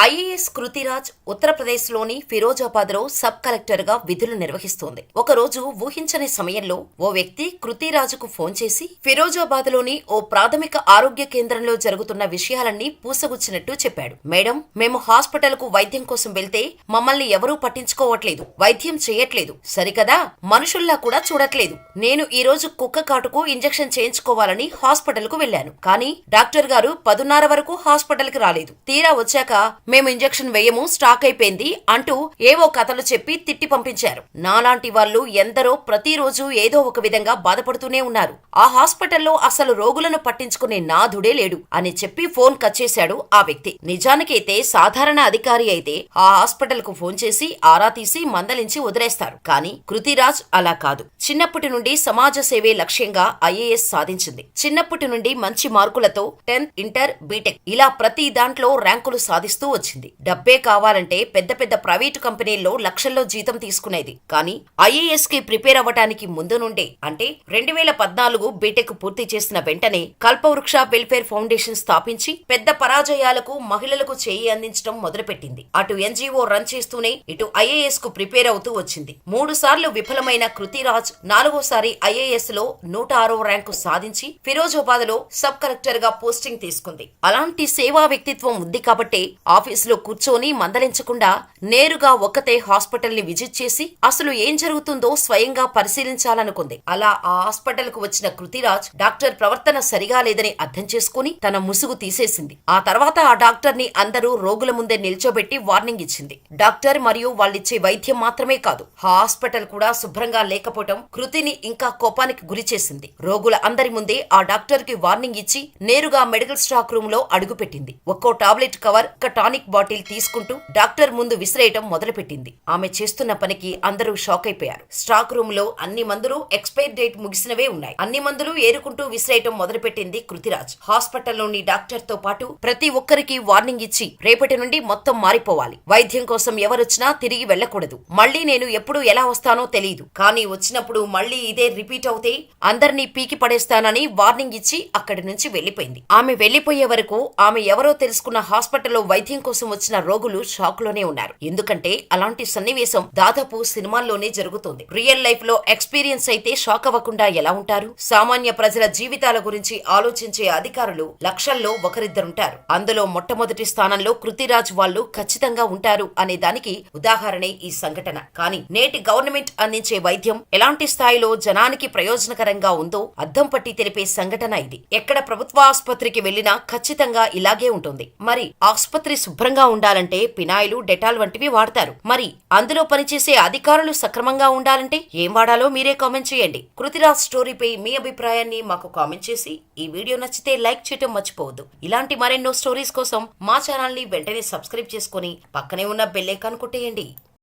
IAS కృతిరాజ్ ఉత్తరప్రదేశ్లోని ఫిరోజాబాద్లో sub కలెక్టర్గా విధులు నిర్వహిస్తోంది. ఒకరోజు ఊహించని సమయంలో ఓ వ్యక్తి కృతిరాజుకు ఫోన్ చేసి ఫిరోజాబాద్లోని ఓ ప్రాథమిక ఆరోగ్య కేంద్రంలో జరుగుతున్న విషయాలన్నీ పూసగుచ్చినట్టు చెప్పాడు. మేడం, మేము హాస్పిటల్కు వైద్యం కోసం వెళ్తే మమ్మల్ని ఎవరూ పట్టించుకోవట్లేదు, వైద్యం చేయట్లేదు, సరికదా మనుషుల్లా కూడా చూడట్లేదు. నేను ఈ రోజు కుక్క కాటుకు ఇంజెక్షన్ చేయించుకోవాలని హాస్పిటల్కు వెళ్లాను. కానీ డాక్టర్ గారు 10:30 వరకు హాస్పిటల్కి రాలేదు. తీరా వచ్చాక మేము ఇంజెక్షన్ వేయము, స్టాక్ అయిపోయింది అంటూ ఏవో కథలు చెప్పి తిట్టి పంపించారు. నాలాంటి వాళ్ళు ఎందరో ప్రతిరోజు ఏదో ఒక విధంగా బాధపడుతూనే ఉన్నారు. ఆ హాస్పిటల్లో అసలు రోగులను పట్టించుకునే నాథుడే లేడు అని చెప్పి ఫోన్ కట్ చేశాడు ఆ వ్యక్తి. నిజానికైతే సాధారణ అధికారి అయితే ఆ హాస్పిటల్ కు ఫోన్ చేసి ఆరా తీసి మందలించి వదిలేస్తారు. కానీ కృతిరాజ్ అలా కాదు. చిన్నప్పటి నుండి సమాజ సేవే లక్ష్యంగా ఐఏఎస్ సాధించింది. చిన్నప్పటి నుండి మంచి మార్కులతో 10th, ఇంటర్, బీటెక్ ఇలా ప్రతి దాంట్లో ర్యాంకులు సాధిస్తూ వచ్చింది. డబ్బే కావాలంటే పెద్ద పెద్ద ప్రైవేటు కంపెనీల్లో లక్షల్లో జీతం తీసుకునేది. కానీ ఐఏఎస్ కి ప్రిపేర్ అవ్వటానికి ముందు నుండే అంటే 2014 బీటెక్ పూర్తి చేసిన వెంటనే కల్పవృక్ష వెల్ఫేర్ ఫౌండేషన్ స్థాపించి పెద్ద పరాజయాలకు మహిళలకు చేయి అందించడం మొదలుపెట్టింది. అటు ఎన్జీఓ రన్ చేస్తూనే ఇటు ఐఏఎస్ కు ప్రిపేర్ అవుతూ వచ్చింది. 3 సార్లు విఫలమైన కృతిరాజ్ 4వసారి ఐఏఎస్ లో 106వ ర్యాంకు సాధించి ఫిరోజాబాద్ లో సబ్ కలెక్టర్ గా పోస్టింగ్ తీసుకుంది. అలాంటి సేవా వ్యక్తిత్వం ఉంది కాబట్టే ఆఫీసులో కూర్చొని మందలించకుండా నేరుగా ఒక్కతే హాస్పిటల్ ని విజిట్ చేసి అసలు ఏం జరుగుతుందో స్వయంగా పరిశీలించాలనుకుంది. అలా ఆ హాస్పిటల్ కు వచ్చిన కృతిరాజ్ డాక్టర్ ప్రవర్తన సరిగా లేదని అర్థం చేసుకుని తన ముసుగు తీసేసింది. ఆ తర్వాత ఆ డాక్టర్ ని అందరూ రోగుల ముందే నిల్చోబెట్టి వార్నింగ్ ఇచ్చింది. డాక్టర్ మరియు వాళ్ళిచ్చే వైద్యం మాత్రమే కాదు, హాస్పిటల్ కూడా శుభ్రంగా లేకపోవటం కృతిని ఇంకా కోపానికి గురి చేసింది. రోగుల అందరి ముందే ఆ డాక్టర్ కి వార్నింగ్ ఇచ్చి నేరుగా మెడికల్ స్టాక్ రూమ్ లో అడుగుపెట్టింది. ఒక్కో టాబ్లెట్ కవర్, ఒక టానిక్ బాటిల్ తీసుకుంటూ డాక్టర్ ముందు విసిరేయటం మొదలుపెట్టింది. ఆమె చేస్తున్న పనికి అందరూ షాక్ అయిపోయారు. స్టాక్ రూమ్ లో అన్ని మందులు ఎక్స్పైర్ డేట్ ముగిసినవే ఉన్నాయి. అన్ని మందులు ఏరుకుంటూ విసిరేయటం మొదలుపెట్టింది కృతిరాజ్. హాస్పిటల్లోని డాక్టర్ తో పాటు ప్రతి ఒక్కరికి వార్నింగ్ ఇచ్చి రేపటి నుండి మొత్తం మారిపోవాలి, వైద్యం కోసం ఎవరొచ్చినా తిరిగి వెళ్లకూడదు, మళ్లీ నేను ఎప్పుడు ఎలా వస్తానో తెలియదు, కానీ వచ్చినప్పుడు మళ్లీ ఇదే రిపీట్ అవుతే అందరినీ పీకి పడేస్తానని వార్నింగ్ ఇచ్చి అక్కడి నుంచి వెళ్లిపోయింది. ఆమె వెళ్లిపోయే వరకు ఆమె ఎవరో తెలుసుకున్న హాస్పిటల్లో వైద్యం కోసం వచ్చిన రోగులు షాక్ లోనే ఉన్నారు. ఎందుకంటే అలాంటి సన్నివేశం దాదాపు సినిమాల్లోనే జరుగుతుంది. రియల్ లైఫ్ లో ఎక్స్పీరియన్స్ అయితే షాక్ అవ్వకుండా ఎలా ఉంటారు? సామాన్య ప్రజల జీవితాల గురించి ఆలోచించే అధికారులు లక్షల్లో ఒకరిద్దరుంటారు. అందులో మొట్టమొదటి స్థానంలో కృతిరాజ్ వాళ్ళు ఖచ్చితంగా ఉంటారు అనే దానికి ఉదాహరణే ఈ సంఘటన. కానీ నేటి గవర్నమెంట్ అందించే వైద్యం ఎలాంటి స్థాయిలో జనానికి ప్రయోజనకరంగా ఉందో అద్దం పట్టి తెలిపే సంఘటన ఇది. ఎక్కడ ప్రభుత్వ ఆసుపత్రికి వెళ్లినా ఖచ్చితంగా ఇలాగే ఉంటుంది. మరి ఆసుపత్రి శుభ్రంగా ఉండాలంటే పినాయిలు, డెటాల్ వంటివి వాడతారు. మరి అందులో పనిచేసే అధికారులు సక్రమంగా ఉండాలంటే ఏం వాడాలో మీరే కామెంట్ చేయండి. కృతిరాజ్ స్టోరీపై మీ అభిప్రాయాన్ని మాకు కామెంట్ చేసి ఈ వీడియో నచ్చితే లైక్ చేయడం మర్చిపోవద్దు. ఇలాంటి మరెన్నో స్టోరీస్ కోసం మా ఛానల్ ని వెంటనే సబ్స్క్రైబ్ చేసుకుని పక్కనే ఉన్న బెల్ ఐకాన్ కొట్టేయండి.